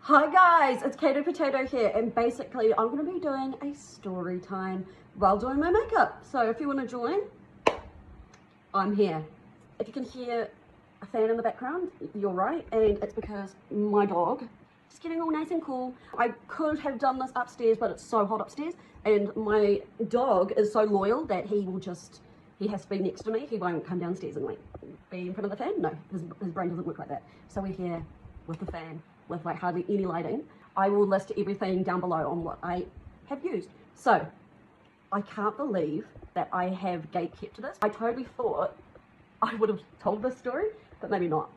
Hi guys, it's Kato Potato here, and basically I'm going to be doing a story time while doing my makeup. So if you want to join, I'm here. If you can hear a fan in the background, you're right, and it's because my dog is getting all nice and cool. I could have done this upstairs, but it's so hot upstairs, and my dog is so loyal that he has to be next to me. He won't come downstairs and like be in front of the fan. No, his brain doesn't work like that. So we're here with the fan, with like hardly any lighting. I will list everything down below on what I have used. So I can't believe that I have gatekept this. I totally thought I would have told this story, but maybe not.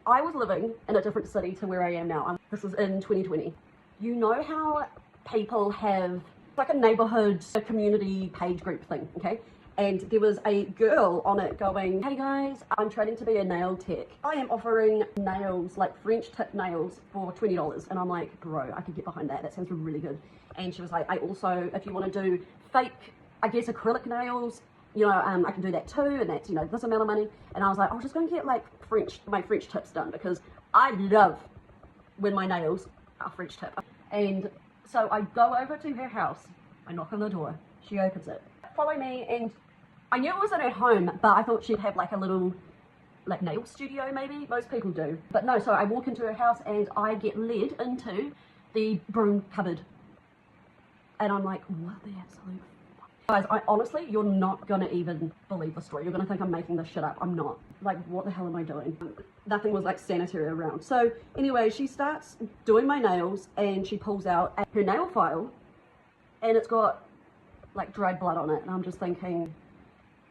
I was living in a different city to where I am now. This was in 2020. You know how people have like a neighborhood, a community page group thing, okay? And there was a girl on it going, hey guys, I'm training to be a nail tech. I am offering nails, like French tip nails for $20. And I'm like, bro, I could get behind that. That sounds really good. And she was like, I also, if you want to do fake, I guess acrylic nails, you know, I can do that too. And that's, you know, this amount of money. And I was like, I'm just going to get like my French tips done because I love when my nails are French tip. And so I go over to her house. I knock on the door. She opens it. Follow me, and I knew it wasn't at home, but I thought she'd have like a little like nail studio maybe. Most people do. But no, so I walk into her house and I get led into the broom cupboard. And I'm like, what the absolute fuck? Guys, honestly, you're not gonna even believe the story. You're gonna think I'm making this shit up. I'm not. Like, what the hell am I doing? Nothing was like sanitary around. So anyway, she starts doing my nails and she pulls out her nail file and it's got like dried blood on it. And I'm just thinking,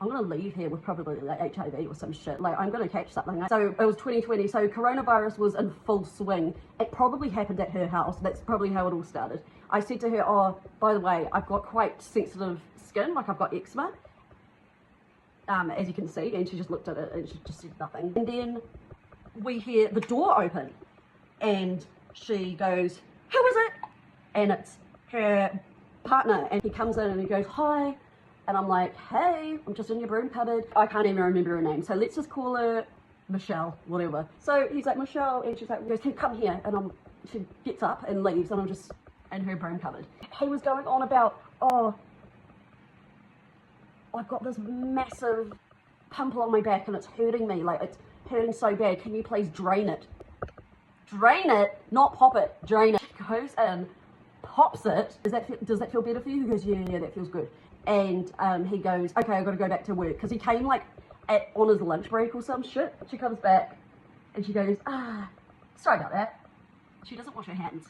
I'm gonna leave here with probably like HIV or some shit. Like, I'm gonna catch something. So it was 2020, so coronavirus was in full swing. It probably happened at her house. That's probably how it all started. I said to her, oh, by the way, I've got quite sensitive skin, like I've got eczema, as you can see. And she just looked at it and she just said nothing. And then we hear the door open and she goes, who is it? And it's her partner, and he comes in and he goes, hi. And I'm like, hey, I'm just in your broom cupboard. I can't even remember her name, so let's just call her Michelle, whatever. So he's like, Michelle, and she's like, he goes, hey, come here. And she gets up and leaves, and I'm just in her broom cupboard. He was going on about, oh, I've got this massive pimple on my back and it's hurting me, like it's hurting so bad. Can you please drain it? Drain it, not pop it, drain it. She goes in, pops it. Does that feel better for you? He goes, yeah, that feels good. And he goes, okay, I've got to go back to work. Because he came like on his lunch break or some shit. She comes back and she goes, sorry about that. She doesn't wash her hands.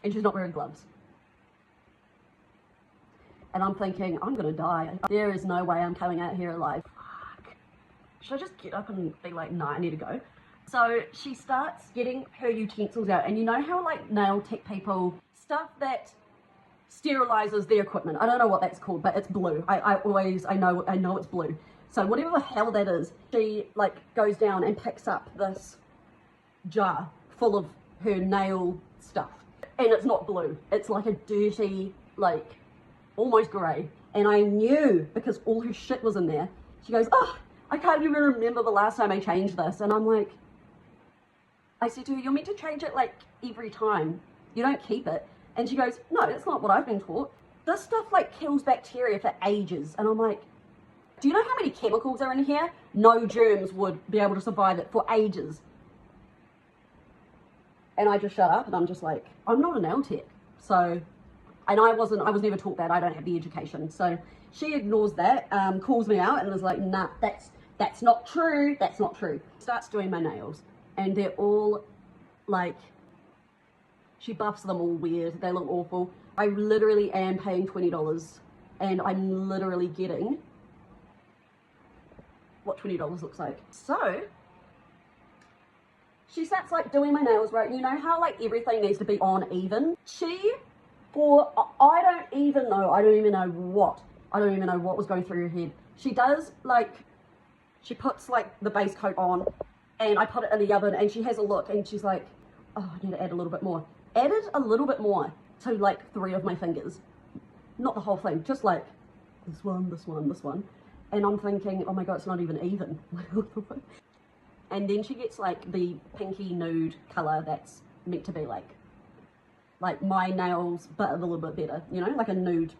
And she's not wearing gloves. And I'm thinking, I'm going to die. There is no way I'm coming out here alive. Fuck. Should I just get up and be like, nah, I need to go? So she starts getting her utensils out. And you know how like nail tech people, stuff that sterilizes their equipment. I don't know what that's called, but it's blue. I know it's blue. So whatever the hell that is, she like goes down and picks up this jar full of her nail stuff. And it's not blue. It's like a dirty, like almost grey. And I knew because all her shit was in there. She goes, oh, I can't even remember the last time I changed this. And I'm like, I said to her, you're meant to change it like every time. You don't keep it. And she goes, no, that's not what I've been taught. This stuff like kills bacteria for ages. And I'm like, do you know how many chemicals are in here? No germs would be able to survive it for ages. And I just shut up and I'm just like, I'm not a nail tech. So, and I was never taught that. I don't have the education. So she ignores that, calls me out and is like, nah, that's not true. That's not true. Starts doing my nails and they're all like, she buffs them all weird. They look awful. I literally am paying $20 and I'm literally getting what $20 looks like. So she starts like doing my nails, right? You know how like everything needs to be on even? I don't even know what was going through her head. She does like, she puts like the base coat on and I put it in the oven and she has a look and she's like, oh, I need to add a little bit more. Added a little bit more to like 3 of my fingers. Not the whole thing, just like this one. And I'm thinking, oh my God, it's not even even. and then she gets like the pinky nude color that's meant to be like my nails, but a little bit better, you know, like a nude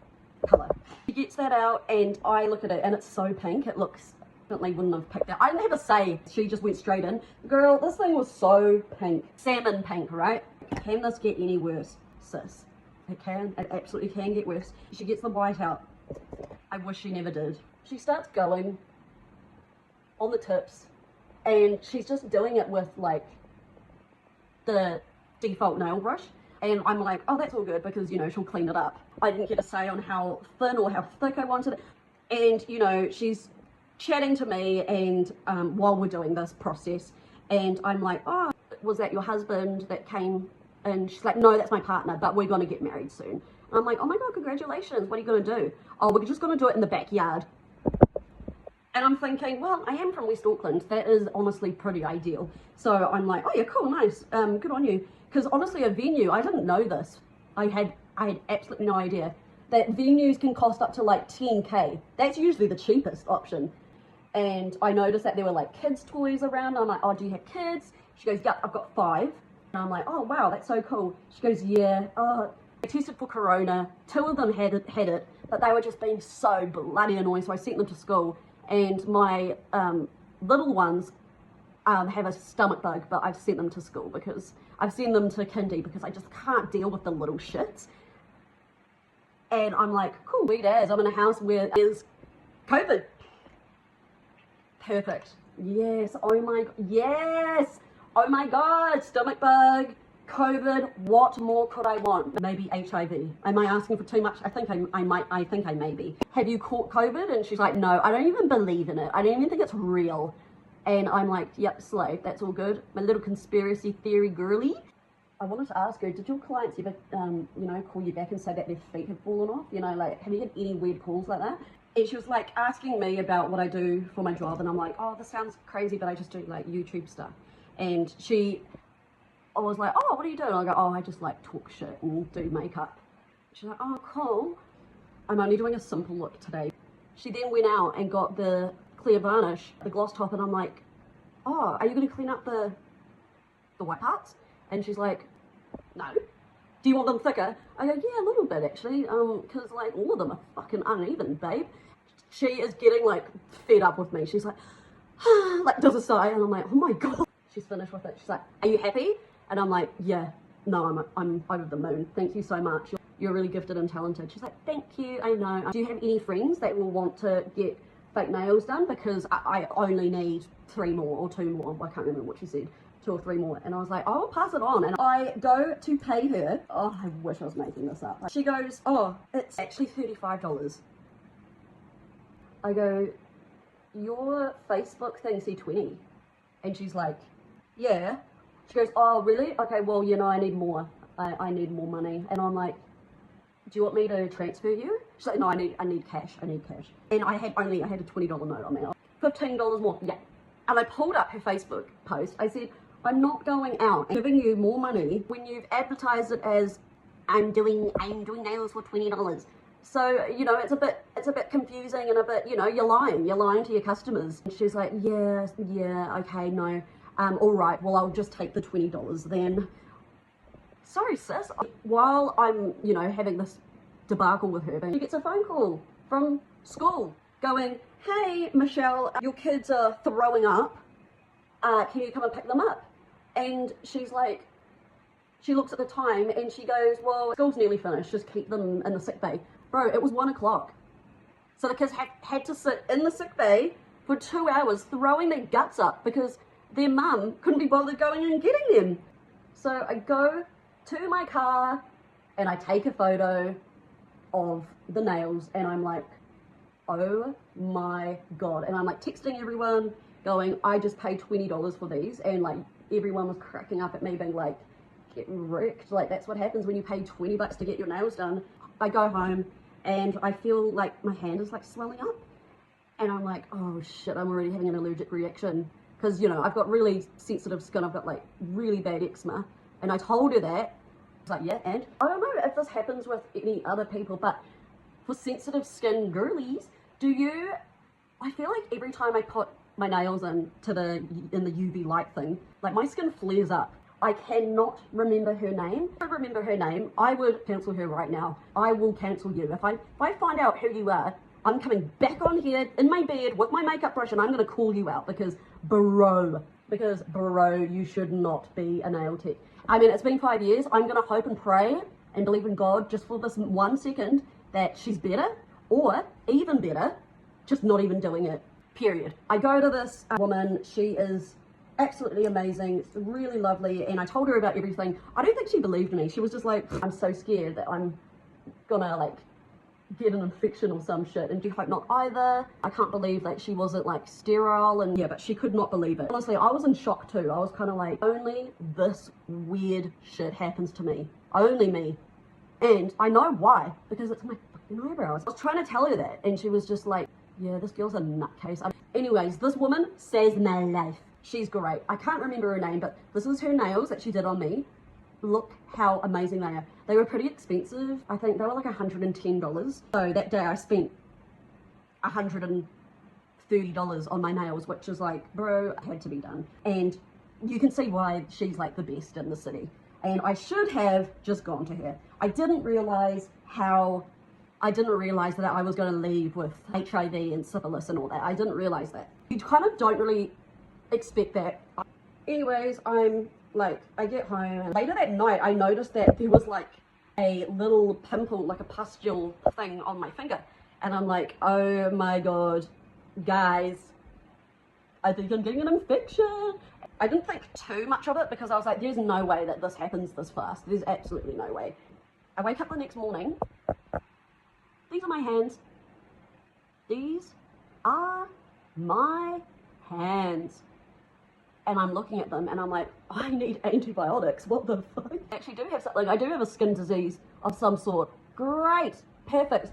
color. She gets that out, and I look at it, and it's so pink. It looks, definitely wouldn't have picked that. I didn't have a say. She just went straight in. Girl, this thing was so pink, salmon pink, right? Can this get any worse, sis? It can. It absolutely can get worse. She gets the white out. I wish she never did. She starts going on the tips, and she's just doing it with like the default nail brush, and I'm like, oh, that's all good, because you know she'll clean it up. I didn't get a say on how thin or how thick I wanted it, and you know she's chatting to me, and while we're doing this process, and I'm like, oh, was that your husband that came? And she's like, no, that's my partner, but we're going to get married soon. And I'm like, oh my God, congratulations. What are you going to do? Oh, we're just going to do it in the backyard. And I'm thinking, well, I am from West Auckland. That is honestly pretty ideal. So I'm like, oh yeah, cool, nice. Good on you. Because honestly, a venue, I didn't know this. I had absolutely no idea that venues can cost up to like 10K. That's usually the cheapest option. And I noticed that there were like kids' toys around. I'm like, oh, do you have kids? She goes, yep, I've got 5. And I'm like, oh wow, that's so cool. She goes, yeah, I tested for corona. 2 of them had it, but they were just being so bloody annoying, so I sent them to school. And my little ones have a stomach bug, but I've sent them to school, because I've sent them to kindy because I just can't deal with the little shits. And I'm like, cool, sweet as, I'm in a house where there's COVID. Perfect. Yes, oh my, yes. Oh my God, stomach bug, COVID, what more could I want? Maybe HIV. Am I asking for too much? I think I may be. Have you caught COVID? And she's like, no, I don't even believe in it. I don't even think it's real. And I'm like, yep, slave, that's all good. My little conspiracy theory girly. I wanted to ask her, did your clients ever, you know, call you back and say that their feet have fallen off? You know, like, have you had any weird calls like that? And she was like asking me about what I do for my job. And I'm like, oh, this sounds crazy, but I just do like YouTube stuff. And I was like, oh, what are you doing? I go, oh, I just like talk shit and do makeup. She's like, oh, cool. I'm only doing a simple look today. She then went out and got the clear varnish, the gloss top, and I'm like, oh, are you going to clean up the white parts? And she's like, no. Do you want them thicker? I go, yeah, a little bit actually, because like all of them are fucking uneven, babe. She is getting like fed up with me. She's like, like does a sigh, and I'm like, oh my God. She's finished with it. She's like, are you happy? And I'm like, yeah, no, I'm over the moon. Thank you so much. You're really gifted and talented. She's like, thank you, I know. Do you have any friends that will want to get fake nails done? Because I only need 3 more or 2 more. I can't remember what she said. 2 or 3 more. And I was like, I'll pass it on. And I go to pay her. Oh, I wish I was making this up. She goes, oh, it's actually $35. I go, your Facebook thing said 20. And she's like, yeah. She goes, oh, really? Okay, well, you know, I need more. I need more money. And I'm like, do you want me to transfer you? She's like, no, I need cash. I need cash. And I had a $20 note on there. $15 more. Yeah. And I pulled up her Facebook post. I said, I'm not going out and giving you more money when you've advertised it as I'm doing nails for $20. So, you know, it's a bit confusing and a bit, you know, you're lying to your customers. And she's like, yeah, okay, no. All right, well, I'll just take the $20 then. Sorry, sis. While I'm, you know, having this debacle with her, she gets a phone call from school going, hey, Michelle, your kids are throwing up. Can you come and pick them up? And she's like, she looks at the time and she goes, well, school's nearly finished. Just keep them in the sick bay. Bro, it was 1 o'clock. So the kids had to sit in the sick bay for 2 hours throwing their guts up because their mum couldn't be bothered going and getting them. So I go to my car and I take a photo of the nails and I'm like, oh my God. And I'm like texting everyone going, I just paid $20 for these. And like everyone was cracking up at me being like, get wrecked. Like that's what happens when you pay $20 to get your nails done. I go home and I feel like my hand is like swelling up. And I'm like, oh shit, I'm already having an allergic reaction. Because, you know, I've got really sensitive skin. I've got like really bad eczema. And I told her that. It's like, yeah, and I don't know if this happens with any other people, but for sensitive skin girlies, I feel like every time I put my nails in the UV light thing, like my skin flares up. I cannot remember her name. If I remember her name, I would cancel her right now. I will cancel you. If I find out who you are, I'm coming back on here in my bed with my makeup brush and I'm going to call you out because bro, you should not be a nail tech. I mean, it's been 5 years. I'm going to hope and pray and believe in God just for this 1 second that she's better, or even better, just not even doing it, period. I go to this woman, she is absolutely amazing, it's really lovely, and I told her about everything. I don't think she believed me. She was just like, I'm so scared that I'm gonna like get an infection or some shit, and you hope not either. I can't believe that she wasn't like sterile, and yeah, but she could not believe it. Honestly, I was in shock too. I was kind of like, only this weird shit happens to me. Only me. And I know why, because it's my fucking eyebrows. I was trying to tell her that, and she was just like, yeah, this girl's a nutcase. Anyways, this woman saves my life. She's great. I can't remember her name, but this is her nails that she did on me. Look how amazing they are. They were pretty expensive. I think they were like $110. So that day I spent $130 on my nails, which is like, bro, it had to be done. And you can see why she's like the best in the city. And I should have just gone to her. I didn't realize that I was going to leave with HIV and syphilis and all that. I didn't realize that. You kind of don't really expect that. Anyways, I'm like, I get home and later that night I noticed that there was like a little pimple, like a pustule thing on my finger, and I'm like, oh my god, guys, I think I'm getting an infection. I didn't think too much of it because I was like, there's no way that this happens this fast. There's absolutely no way. I wake up the next morning. These are my hands. These are my hands. And I'm looking at them and I'm like, I need antibiotics. What the fuck? I actually do have something. I do have a skin disease of some sort. Great. Perfect.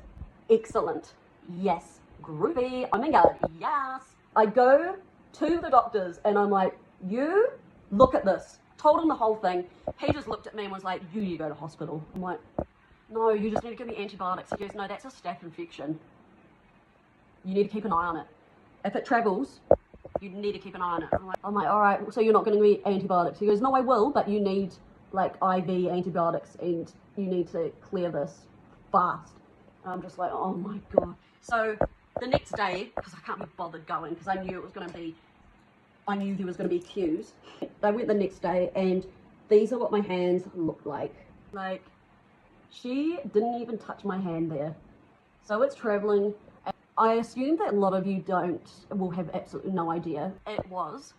Excellent. Yes. Groovy. Oh my god. Yes. I go to the doctors and I'm like, you look at this. Told him the whole thing. He just looked at me and was like, you need to go to hospital. I'm like, no, you just need to give me antibiotics. He goes, no, that's a staph infection. You need to keep an eye on it. If it travels, you need to keep an eye on it. I'm like, all right, so you're not going to give me antibiotics? He goes, no, I will, but you need like IV antibiotics and you need to clear this fast. And I'm just like, oh my god. So the next day, because I can't be bothered going, because I knew there was going to be queues. I went the next day and these are what my hands look like. Like, she didn't even touch my hand there. So it's traveling. I assume that a lot of you will have absolutely no idea. It was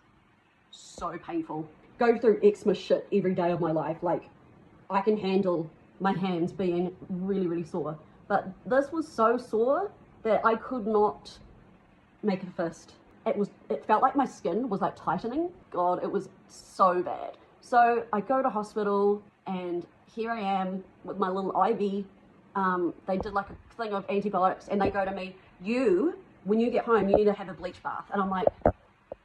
so painful. Go through eczema shit every day of my life. Like, I can handle my hands being really, really sore. But this was so sore that I could not make a fist. It felt like my skin was like tightening. God, it was so bad. So I go to hospital and here I am with my little IV. They did like a thing of antibiotics and they go to me, when you get home, you need to have a bleach bath. And I'm like,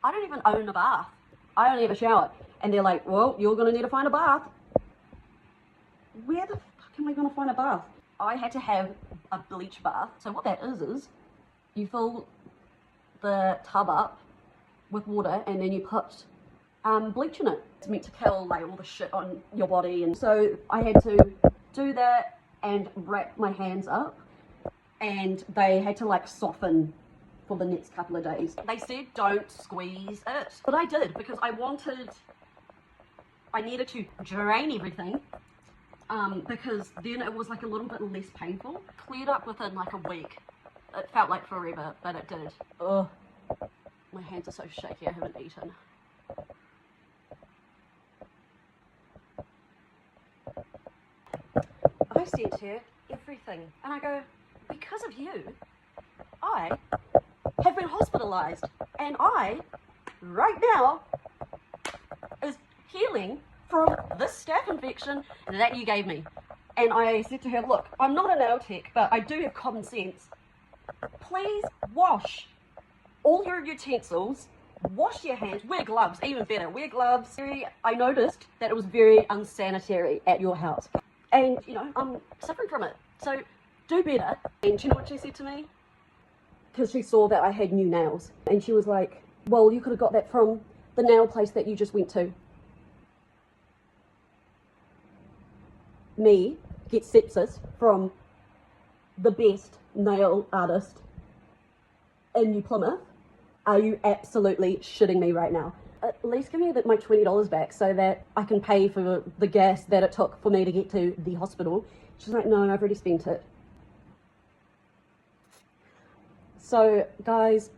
I don't even own a bath. I only have a shower. And they're like, well, you're going to need to find a bath. Where the fuck am I going to find a bath? I had to have a bleach bath. So what that is you fill the tub up with water and then you put bleach in it. It's meant to kill like all the shit on your body. And so I had to do that and wrap my hands up. And they had to like soften for the next couple of days. They said don't squeeze it, but I did because I needed to drain everything because then it was like a little bit less painful. Cleared up within like a week. It felt like forever, but it did. Ugh, my hands are so shaky, I haven't eaten. I said to her everything and I go, because of you, I have been hospitalized and I, right now, is healing from this staph infection that you gave me. And I said to her, look, I'm not a nail tech, but I do have common sense. Please wash all your utensils, wash your hands, wear gloves, even better, wear gloves. I noticed that it was very unsanitary at your house. And, you know, I'm suffering from it. So do better. And do you know what she said to me? Because she saw that I had new nails. And she was like, Well, you could have got that from the nail place that you just went to. Me get sepsis from the best nail artist in New Plymouth. Are you absolutely shitting me right now? At least give me my $20 back so that I can pay for the gas that it took for me to get to the hospital. She's like, no, I've already spent it. So guys,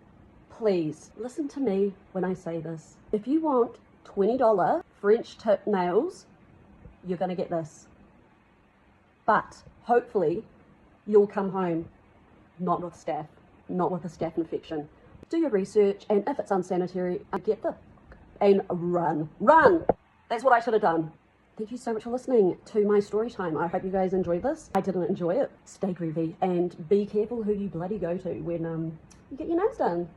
please listen to me when I say this. If you want $20 French tip nails, you're gonna get this. But hopefully you'll come home not with staph, not with a staph infection. Do your research, and if it's unsanitary, get the and run. That's what I should have done. Thank you so much for listening to my story time. I hope you guys enjoyed this. I didn't enjoy it. Stay groovy and be careful who you bloody go to when you get your nails done.